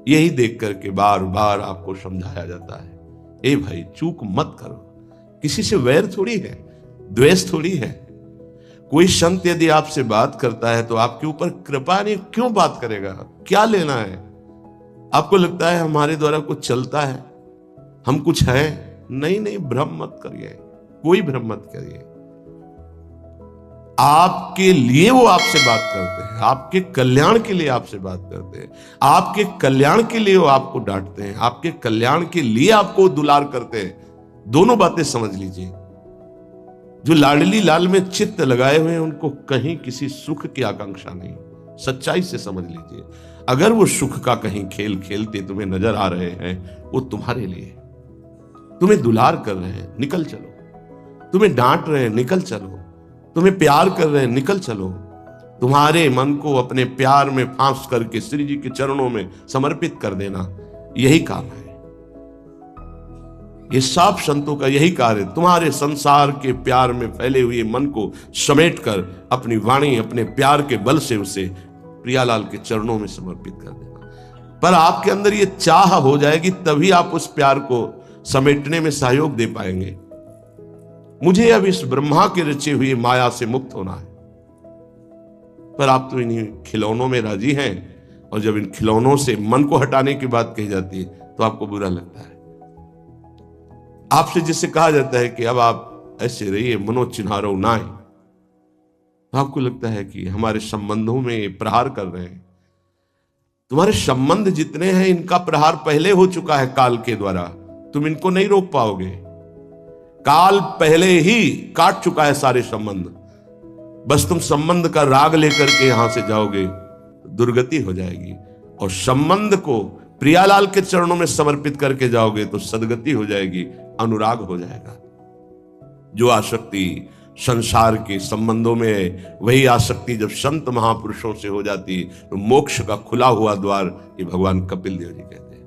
यही देख करके बार बार आपको समझाया जाता है, ए भाई चूक मत करो। किसी से वैर थोड़ी है, द्वेष थोड़ी है। कोई संत यदि आपसे बात करता है तो आपके ऊपर कृपा नहीं, क्यों बात करेगा? क्या लेना है? आपको लगता है हमारे द्वारा कुछ चलता है, हम कुछ है? नहीं नहीं, भ्रम मत करिए, कोई भ्रम मत करिए। आपके लिए वो आपसे बात करते हैं, आपके कल्याण के लिए आपसे बात करते हैं, आपके कल्याण के लिए वो आपको डांटते हैं, आपके कल्याण के लिए आपको दुलार करते हैं। दोनों बातें समझ लीजिए। जो लाडली लाल में चित्त लगाए हुए हैं उनको कहीं किसी सुख की आकांक्षा नहीं। सच्चाई से समझ लीजिए, अगर वो सुख का कहीं खेल खेलते तुम्हें नजर आ रहे हैं, वो तुम्हारे लिए। तुम्हें दुलार कर रहे हैं, निकल चलो। तुम्हें डांट रहे हैं, निकल चलो। तुम्हें प्यार कर रहे हैं, निकल चलो। तुम्हारे मन को अपने प्यार में फांस करके श्री जी के चरणों में समर्पित कर देना, यही काम है। ये सब संतों का यही कार्य, तुम्हारे संसार के प्यार में फैले हुए मन को समेटकर अपनी वाणी, अपने प्यार के बल से उसे प्रियालाल के चरणों में समर्पित कर देना। पर आपके अंदर ये चाह हो जाएगी, तभी आप उस प्यार को समेटने में सहयोग दे पाएंगे। मुझे अब इस ब्रह्मा के रचे हुए माया से मुक्त होना है, पर आप तो इन्हीं खिलौनों में राजी हैं, और जब इन खिलौनों से मन को हटाने की बात कही जाती है तो आपको बुरा लगता है। आपसे जिससे कहा जाता है कि अब आप ऐसे रहिए, मनो चिन्हारो नाय, तो आपको लगता है कि हमारे संबंधों में प्रहार कर रहे हैं। तुम्हारे संबंध जितने हैं इनका प्रहार पहले हो चुका है काल के द्वारा, तुम इनको नहीं रोक पाओगे। काल पहले ही काट चुका है सारे संबंध। बस तुम संबंध का राग लेकर के यहां से जाओगे, दुर्गति हो जाएगी। और संबंध को प्रियालाल के चरणों में समर्पित करके जाओगे तो सदगति हो जाएगी, अनुराग हो जाएगा। जो आसक्ति संसार के संबंधों में है, वही आसक्ति जब संत महापुरुषों से हो जाती तो मोक्ष का खुला हुआ द्वार, ये भगवान कपिल देव जी कहते हैं।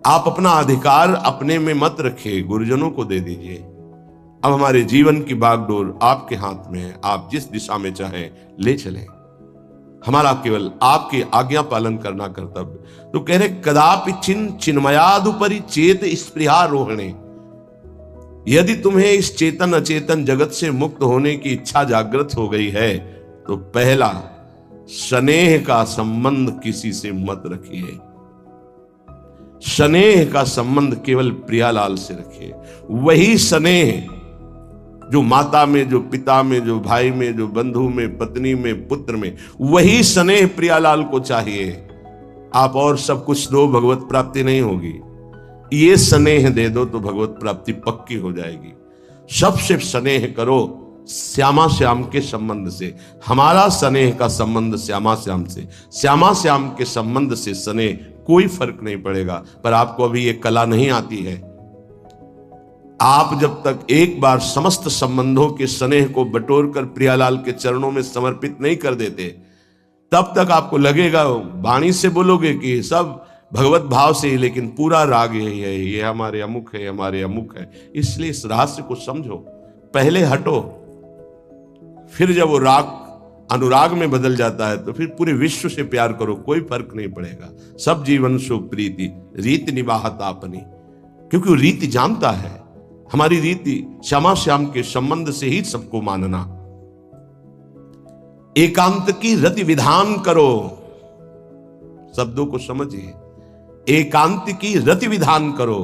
आप अपना अधिकार अपने में मत रखिए, गुरुजनों को दे दीजिए। अब हमारे जीवन की बागडोर आपके हाथ में है, आप जिस दिशा में चाहें ले चलें। हमारा केवल आपकी आज्ञा पालन करना कर्तव्य। तो कह रहे कदापि चिन्मयादुपरि चेत स्पृहा रोहणे। यदि तुम्हें इस चेतन अचेतन जगत से मुक्त होने की इच्छा जागृत हो गई है तो पहला, स्नेह का संबंध किसी से मत रखिए। स्नेह का संबंध केवल प्रियालाल से रखिए। वही स्नेह जो माता में, जो पिता में, जो भाई में, जो बंधु में, पत्नी में, पुत्र में, वही स्नेह प्रियालाल को चाहिए। आप और सब कुछ दो, भगवत प्राप्ति नहीं होगी। ये स्नेह दे दो तो भगवत प्राप्ति पक्की हो जाएगी। सबसे स्नेह करो श्यामा श्याम के संबंध से। हमारा स्नेह का संबंध श्यामा श्याम से, श्यामा श्याम के संबंध से स्नेह कोई फर्क नहीं पड़ेगा। पर आपको अभी ये कला नहीं आती है। आप जब तक एक बार समस्त संबंधों के स्नेह को बटोर कर प्रियालाल के चरणों में समर्पित नहीं कर देते, तब तक आपको लगेगा, वाणी से बोलोगे कि सब भगवत भाव से ही, लेकिन पूरा राग यही है, ये हमारे अमुक है, हमारे अमुक है। इसलिए इस रहस्य को समझो, पहले हटो, फिर जब वो राग अनुराग में बदल जाता है तो फिर पूरे विश्व से प्यार करो, कोई फर्क नहीं पड़ेगा। सब जीवन सो प्रीति रीति निवाहत आपनी, क्योंकि वो रीति जानता है। हमारी रीति श्यामा श्याम के संबंध से ही सबको मानना। एकांत की रति विधान करो, शब्दों को समझिए। एकांत की रति विधान करो,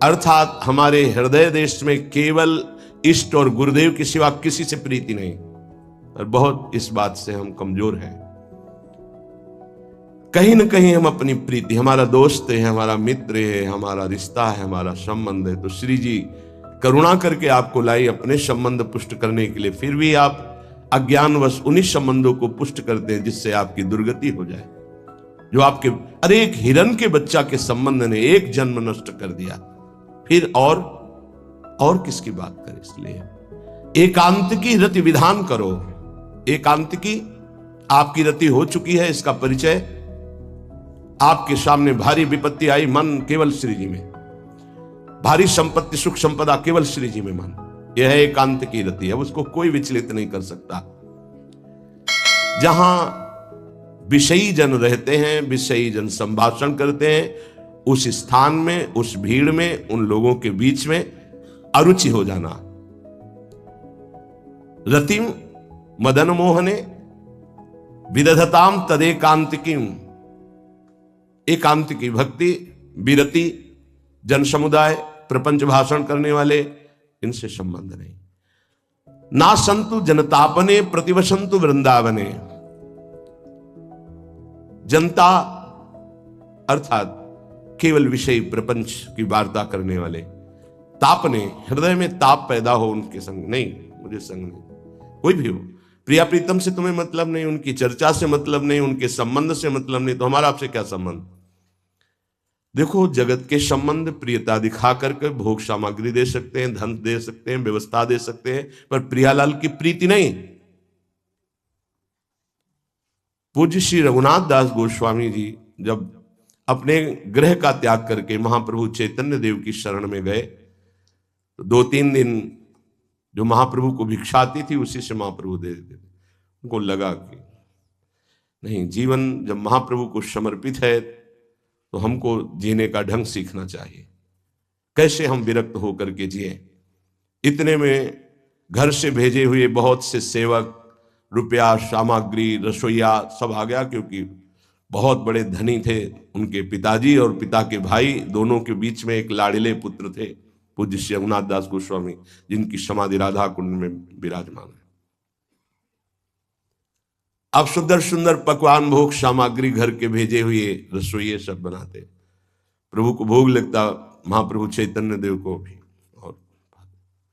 अर्थात हमारे हृदय देश में केवल इष्ट और गुरुदेव के सिवा किसी से प्रीति नहीं। और बहुत इस बात से हम कमजोर हैं। कहीं न कहीं हम अपनी प्रीति, हमारा दोस्त है, हमारा मित्र है, हमारा रिश्ता है, हमारा संबंध है, तो श्री जी करुणा करके आपको लाई अपने संबंध पुष्ट करने के लिए। फिर भी आप अज्ञानवश उन्हीं संबंधों को पुष्ट करते हैं जिससे आपकी दुर्गति हो जाए। जो आपके, अरे एक हिरण के बच्चा के संबंध ने एक जन्म नष्ट कर दिया, फिर और किसकी बात करें। इसलिए एकांत की रति विधान करो। एकांत की आपकी रति हो चुकी है, इसका परिचय आपके सामने भारी विपत्ति आई, मन केवल श्री जी में, भारी संपत्ति सुख संपदा केवल श्री जी में मन, यह है एकांत की रति। अब उसको कोई विचलित नहीं कर सकता। जहां विषयी जन रहते हैं, विषयी जन संभाषण करते हैं, उस स्थान में, उस भीड़ में, उन लोगों के बीच में अरुचि हो जाना। रतिम मदन मोहने विदधताम तदेकांतिकीम, एकांत की भक्ति, विरति, जन समुदाय, प्रपंच भाषण करने वाले, इनसे संबंध नहीं। ना संतु जनतापने प्रतिवसंतु वृंदावने, जनता अर्थात केवल विषय प्रपंच की वार्ता करने वाले, तापने, हृदय में ताप पैदा हो उनके संग नहीं, मुझे संग नहीं। कोई भी हो, प्रिया प्रीतम से तुम्हें मतलब नहीं, उनकी चर्चा से मतलब नहीं, उनके संबंध से मतलब नहीं, तो हमारा आपसे क्या संबंध। देखो, जगत के संबंध प्रियता दिखा करके भोग सामग्री दे सकते हैं, धन दे सकते हैं, व्यवस्था दे सकते हैं, पर प्रियालाल की प्रीति नहीं। पूज्य श्री रघुनाथ दास गोस्वामी जी जब अपने गृह का त्याग करके महाप्रभु चैतन्य देव की शरण में गए, तो 2-3 दिन जो महाप्रभु को भिक्षा आती थी उसी से महाप्रभु दे देते थे। उनको लगा कि नहीं, जीवन जब महाप्रभु को समर्पित है तो हमको जीने का ढंग सीखना चाहिए, कैसे हम विरक्त होकर के जिए। इतने में घर से भेजे हुए बहुत से सेवक, रुपया, सामग्री, रसोईया सब आ गया, क्योंकि बहुत बड़े धनी थे उनके पिताजी, और पिता के भाई दोनों के बीच में एक लाड़िले पुत्र थे पूज्य श्री रघुनाथ दास गोस्वामी, जिनकी समाधि राधा कुंड में विराजमान है। अब सुंदर सुंदर पकवान, भोग सामग्री घर के भेजे हुए रसोइये सब बनाते, प्रभु को भोग लगता, महाप्रभु चैतन्य देव को भी। और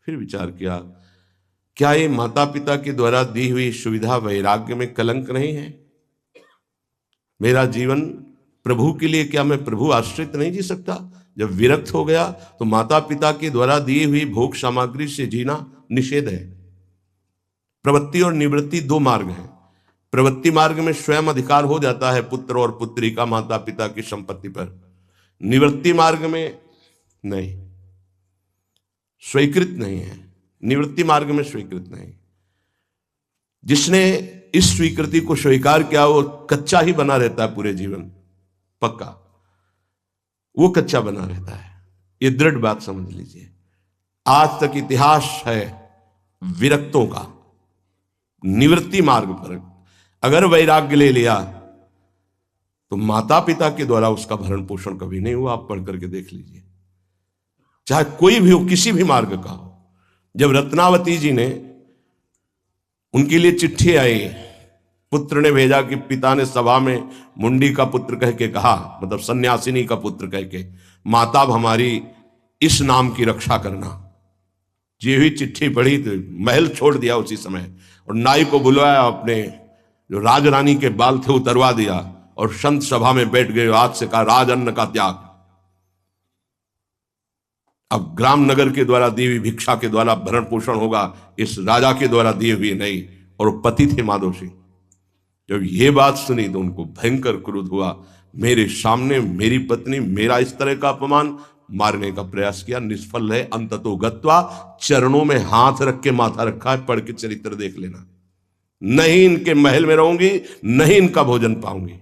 फिर विचार किया, क्या ये माता पिता के द्वारा दी हुई सुविधा वैराग्य में कलंक नहीं है? मेरा जीवन प्रभु के लिए, क्या मैं प्रभु आश्रित नहीं जी सकता? जब विरक्त हो गया तो माता पिता के द्वारा दी हुई भोग सामग्री से जीना निषेध है। प्रवृत्ति और निवृत्ति 2 मार्ग हैं। प्रवृत्ति मार्ग में स्वयं अधिकार हो जाता है पुत्र और पुत्री का माता पिता की संपत्ति पर, निवृत्ति मार्ग में नहीं, स्वीकृत नहीं है। निवृत्ति मार्ग में स्वीकृत नहीं। जिसने इस स्वीकृति को स्वीकार किया वो कच्चा ही बना रहता है पूरे जीवन, पक्का वो कच्चा बना रहता है। ये दृढ़ बात समझ लीजिए। आज तक इतिहास है विरक्तों का। निवृत्ति मार्ग पर अगर वैराग्य ले लिया तो माता पिता के द्वारा उसका भरण पोषण कभी नहीं हुआ। आप पढ़ करके देख लीजिए, चाहे कोई भी हो, किसी भी मार्ग का हो। जब रत्नावती जी ने, उनके लिए चिट्ठी आई, पुत्र ने भेजा कि पिता ने सभा में मुंडी का पुत्र कह के कहा, मतलब सन्यासिनी का पुत्र कह के, माता हमारी इस नाम की रक्षा करना। जी हुई चिट्ठी पढ़ी तो महल छोड़ दिया उसी समय, और नाई को बुलवाया, अपने जो राजरानी के बाल थे उतरवा दिया, और संत सभा में बैठ गए। आज से कहा राजअन्न का त्याग। अब ग्राम नगर के द्वारा दी हुई भिक्षा के द्वारा भरण पोषण होगा, इस राजा के द्वारा दिए हुए नहीं। और पति थे माधव सिंह। जब ये बात सुनी तो उनको भयंकर क्रोध हुआ। मेरे सामने मेरी पत्नी मेरा इस तरह का अपमान, मारने का प्रयास किया, निष्फल है। अंततो गत्वा, चरणों में हाथ रख के माथा रखा है, पढ़ के चरित्र देख लेना। नहीं इनके महल में रहूंगी, नहीं इनका भोजन पाऊंगी।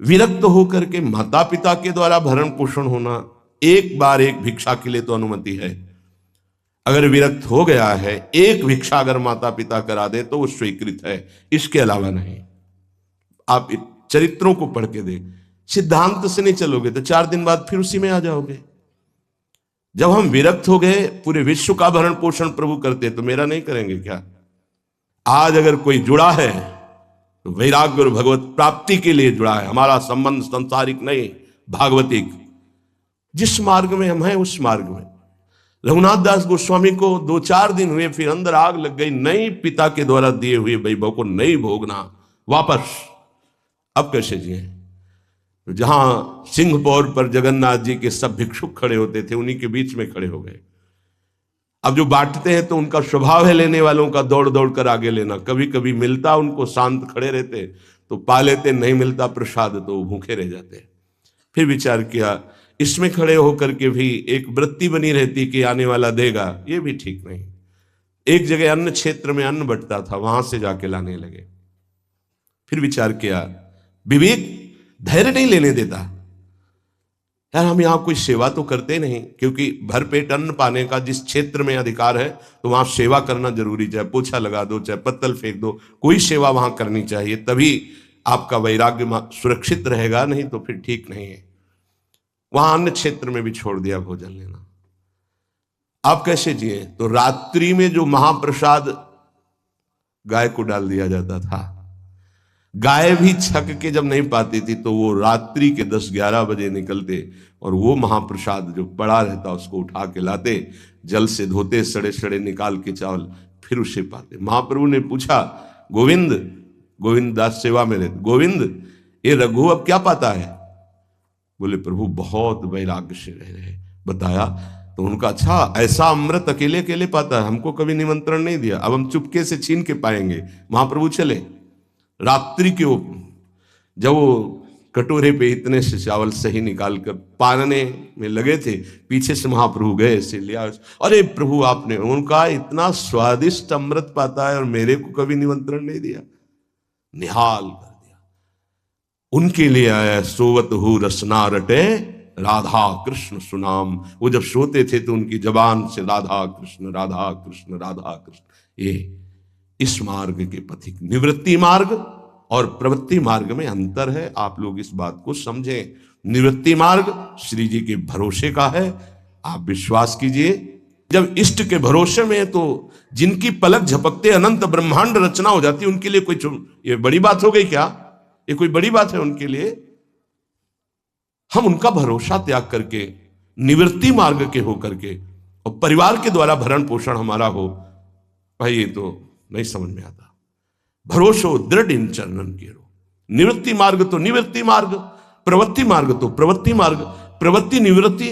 विरक्त होकर के माता पिता के द्वारा भरण पोषण होना, एक बार एक भिक्षा के लिए तो अनुमति है। अगर विरक्त हो गया है, एक भिक्षा अगर माता पिता करा दे तो वो स्वीकृत है, इसके अलावा नहीं। आप चरित्रों को पढ़ के देख, सिद्धांत से नहीं चलोगे तो 4 दिन बाद फिर उसी में आ जाओगे। जब हम विरक्त हो गए, पूरे विश्व का भरण पोषण प्रभु करते, तो मेरा नहीं करेंगे क्या? आज अगर कोई जुड़ा है तो वैराग्य और भगवत प्राप्ति के लिए जुड़ा है। हमारा संबंध संसारिक नहीं, भागवतिक। जिस मार्ग में हम हैं उस मार्ग में। रघुनाथ दास गोस्वामी को 2-4 दिन हुए, फिर अंदर आग लग गई। नहीं, पिता के द्वारा दिए हुए वैभव को नहीं भोगना, वापस। अब कैसे जिए? जहां सिंहपौर पर जगन्नाथ जी के सब भिक्षुक खड़े होते थे, उन्हीं के बीच में खड़े हो गए। अब जो बांटते हैं तो उनका स्वभाव है लेने वालों का दौड़ दौड़ कर आगे लेना। कभी कभी मिलता उनको, शांत खड़े रहते तो पा लेते, नहीं मिलता प्रसाद तो भूखे रह जाते। फिर विचार किया, इसमें खड़े होकर के भी एक वृत्ति बनी रहती कि आने वाला देगा, ये भी ठीक नहीं। एक जगह अन्न क्षेत्र में अन्न बंटता था, वहां से जाके लाने लगे। फिर विचार किया, विवेक धैर्य नहीं लेने देता। यार हम यहां कोई सेवा तो करते नहीं, क्योंकि भरपेट अन्न पाने का जिस क्षेत्र में अधिकार है तो वहां सेवा करना जरूरी, चाहे पोछा लगा दो, चाहे पत्तल फेंक दो, कोई सेवा वहां करनी चाहिए, तभी आपका वैराग्य सुरक्षित रहेगा, नहीं तो फिर ठीक नहीं है। वहां अन्य क्षेत्र में भी छोड़ दिया भोजन लेना। आप कैसे जिए? तो रात्रि में जो महाप्रसाद गाय को डाल दिया जाता था, गाय भी छक के जब नहीं पाती थी तो वो रात्रि के 10-11 बजे निकलते और वो महाप्रसाद जो पड़ा रहता उसको उठा के लाते, जल से धोते, सड़े सड़े निकाल के चावल, फिर उसे पाते। महाप्रभु ने पूछा, गोविंद, गोविंद दास सेवा में रहते, गोविंद ये रघु अब क्या पाता है? बोले प्रभु बहुत वैराग्य से रह रहे। बताया तो उनका, अच्छा ऐसा अमृत अकेले अकेले पाता है, हमको कभी निमंत्रण नहीं दिया, अब हम चुपके से छीन के पाएंगे। महाप्रभु चले रात्रि के जब वो कटोरे पे इतने से चावल सही निकाल कर पानने में लगे थे, पीछे से महाप्रभु गए से लिया। अरे प्रभु आपने, उनका इतना स्वादिष्ट अमृत पाता है और मेरे को कभी निमंत्रण नहीं दिया, निहाल कर दिया। उनके लिए आया, सोवत हु रसना रटे राधा कृष्ण सुनाम। वो जब सोते थे तो उनकी जबान से राधा कृष्ण राधा कृष्ण राधा कृष्ण। ये इस मार्ग के पथिक, निवृत्ति मार्ग और प्रवृत्ति मार्ग में अंतर है, आप लोग इस बात को समझें। निवृत्ति मार्ग श्री जी के भरोसे का है, आप विश्वास कीजिए। जब इष्ट के भरोसे में है तो जिनकी पलक झपकते अनंत ब्रह्मांड रचना हो जाती है, उनके लिए कोई ये बड़ी बात हो गई क्या? ये कोई बड़ी बात है उनके लिए? हम उनका भरोसा त्याग करके निवृत्ति मार्ग के हो करके और परिवार के द्वारा भरण पोषण हमारा हो, भाई ये तो नहीं समझ में आता। भरोसो दृढ़ इन चरणन केरो। निवृत्ति मार्ग तो निवृत्ति मार्ग, प्रवृत्ति मार्ग तो प्रवृत्ति मार्ग, प्रवृत्ति निवृत्ति,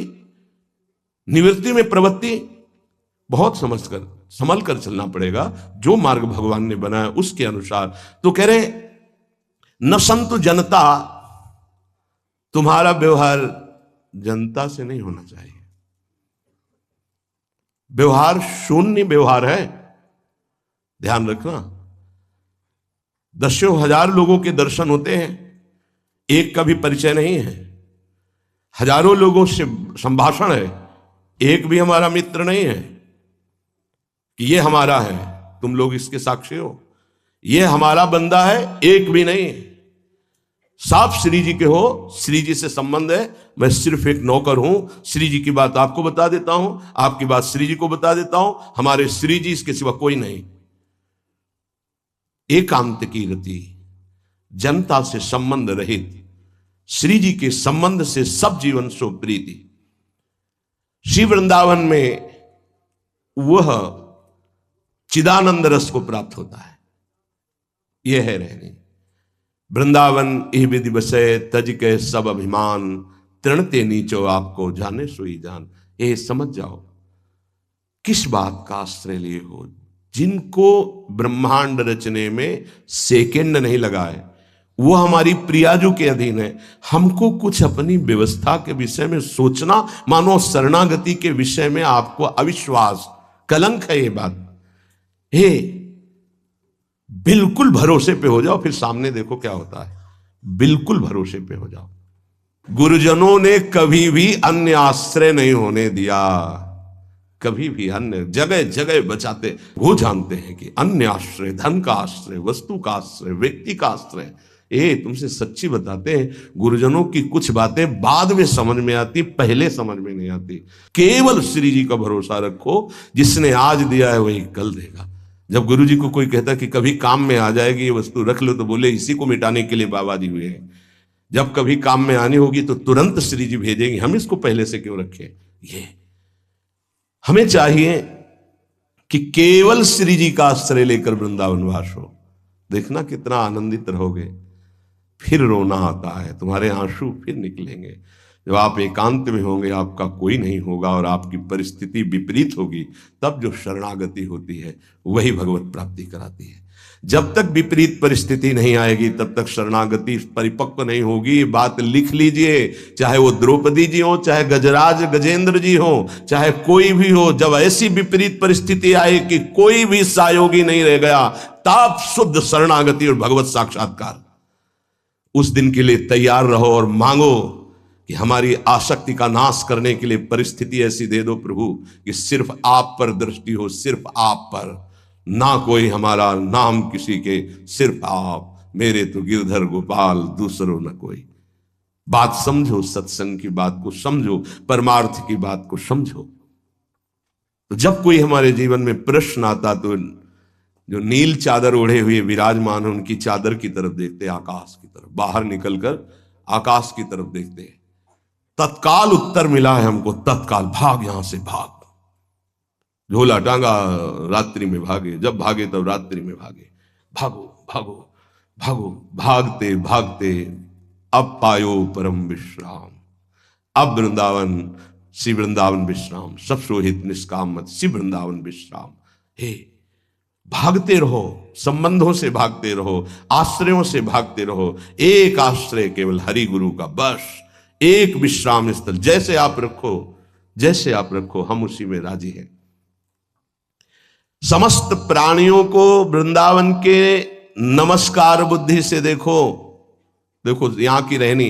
निवृत्ति में प्रवृत्ति, बहुत समझकर संभल कर चलना पड़ेगा। जो मार्ग भगवान ने बनाया उसके अनुसार। तो कह रहे न संतु जनता, तुम्हारा व्यवहार जनता से नहीं होना चाहिए। व्यवहार शून्य व्यवहार है, ध्यान रखना। दसों हजार लोगों के दर्शन होते हैं, एक का भी परिचय नहीं है। हजारों लोगों से संभाषण है, एक भी हमारा मित्र नहीं है कि ये हमारा है, तुम लोग इसके साक्षी हो, ये हमारा बंदा है, एक भी नहीं है। साफ श्री जी के हो, श्री जी से संबंध है, मैं सिर्फ एक नौकर हूं, श्री जी की बात आपको बता देता हूं, आपकी बात श्री जी को बता देता हूं, हमारे श्री जी इसके सिवा कोई नहीं। एकांत की रति, जनता से संबंध रहित, श्री जी के संबंध से सब जीवन सो प्रीति। श्री वृंदावन में वह चिदानंद रस को प्राप्त होता है, यह है रहने। वृंदावन इह विधि बसे, तज के सब अभिमान, तृणते नीचो आपको जाने सोई जान। ये समझ जाओ किस बात का आश्रय लिए हो। जिनको ब्रह्मांड रचने में सेकेंड नहीं लगाए, वो हमारी प्रियाजू के अधीन है। हमको कुछ अपनी व्यवस्था के विषय में सोचना, मानो शरणागति के विषय में आपको अविश्वास, कलंक है ये बात। हे बिल्कुल भरोसे पे हो जाओ, फिर सामने देखो क्या होता है। बिल्कुल भरोसे पे हो जाओ। गुरुजनों ने कभी भी अन्य आश्रय नहीं होने दिया, कभी भी अन्य जगह जगह बचाते। वो जानते हैं कि अन्य आश्रय, धन का आश्रय, वस्तु का आश्रय, व्यक्ति का आश्रय, ये तुमसे सच्ची बताते हैं, गुरुजनों की कुछ बातें बाद में समझ में आती, पहले समझ में नहीं आती। केवल श्री जी का भरोसा रखो, जिसने आज दिया है वही कल देगा। जब गुरु जी को कोई कहता कि कभी काम में आ जाएगी ये वस्तु, रख लो, तो बोले इसी को मिटाने के लिए बाबा जी हुए हैं। जब कभी काम में आनी होगी तो तुरंत श्री जी भेजेंगे, हम इसको पहले से क्यों रखें। ये हमें चाहिए कि केवल श्री जी का आश्रय लेकर वृंदावन वास हो। देखना कितना आनंदित रहोगे। फिर रोना आता है, तुम्हारे आंसू फिर निकलेंगे। जब आप एकांत में होंगे, आपका कोई नहीं होगा और आपकी परिस्थिति विपरीत होगी, तब जो शरणागति होती है वही भगवत प्राप्ति कराती है। जब तक विपरीत परिस्थिति नहीं आएगी तब तक शरणागति परिपक्व नहीं होगी। बात लिख लीजिए, चाहे वो द्रौपदी जी हो, चाहे गजराज गजेंद्र जी हो, चाहे कोई भी हो, जब ऐसी विपरीत परिस्थिति आए कि कोई भी सहयोगी नहीं रह गया, तब शुद्ध शरणागति और भगवत साक्षात्कार उस दिन के लिए तैयार रहो और मांगो कि हमारी आसक्ति का नाश करने के लिए परिस्थिति ऐसी दे दो प्रभु कि सिर्फ आप पर दृष्टि हो, सिर्फ आप पर, ना कोई हमारा नाम किसी के, सिर्फ आप। मेरे तो गिरधर गोपाल, दूसरों न कोई। बात समझो, सत्संग की बात को समझो, परमार्थ की बात को समझो। तो जब कोई हमारे जीवन में प्रश्न आता तो जो नील चादर ओढ़े हुए विराजमान है उनकी चादर की तरफ देखते, आकाश की तरफ, बाहर निकलकर आकाश की तरफ देखते। तत्काल उत्तर मिला है हमको, तत्काल भाग, यहां से भाग। झोला टांगा, रात्रि में भागे, जब भागे तब रात्रि में भागे। भागो भागो भागो, भागते भागते अब पायो परम विश्राम। अब वृंदावन, श्री वृंदावन विश्राम, सब सोहित निष्काम मत, श्री वृंदावन विश्राम। हे, भागते रहो, संबंधों से भागते रहो, आश्रयों से भागते रहो। एक आश्रय केवल हरि गुरु का, बस एक विश्राम स्थल। जैसे आप रखो, जैसे आप रखो, हम उसी में राजी हैं। समस्त प्राणियों को वृंदावन के नमस्कार बुद्धि से देखो। देखो यहां की रहनी,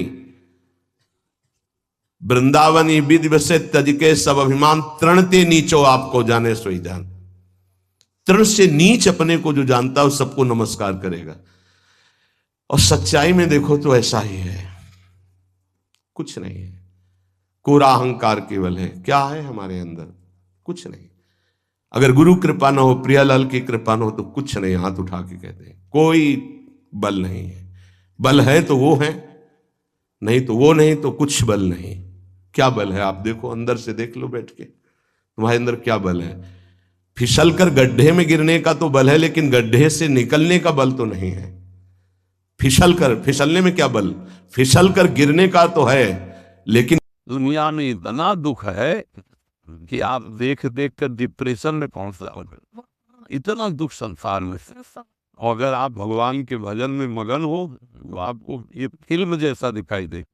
वृंदावनी विधि वसे तज के सब अभिमान, तृणते नीचो आपको जाने सोई जान। तृण से नीच अपने को जो जानता है सबको नमस्कार करेगा। और सच्चाई में देखो तो ऐसा ही है, कुछ नहीं है। कोरा अहंकार केवल है। क्या है हमारे अंदर? कुछ नहीं। अगर गुरु कृपा ना हो, प्रियालाल की कृपा ना हो तो कुछ नहीं। हाथ उठा के कहते हैं कोई बल नहीं है। बल है तो वो है, नहीं तो वो नहीं, तो कुछ बल नहीं। क्या बल है? आप देखो, अंदर से देख लो बैठ के, तुम्हारे अंदर क्या बल है। फिसल कर गड्ढे में गिरने का तो बल है, लेकिन गड्ढे से निकलने का बल तो नहीं है। फिसलने में क्या बल? फिसल कर गिरने का तो है, लेकिन दुनिया में इतना दुख है कि आप देख देख कर डिप्रेशन में पहुंच जाओगे। इतना दुख संसार में। और अगर आप भगवान के भजन में मगन हो तो आपको ये फिल्म जैसा दिखाई दे।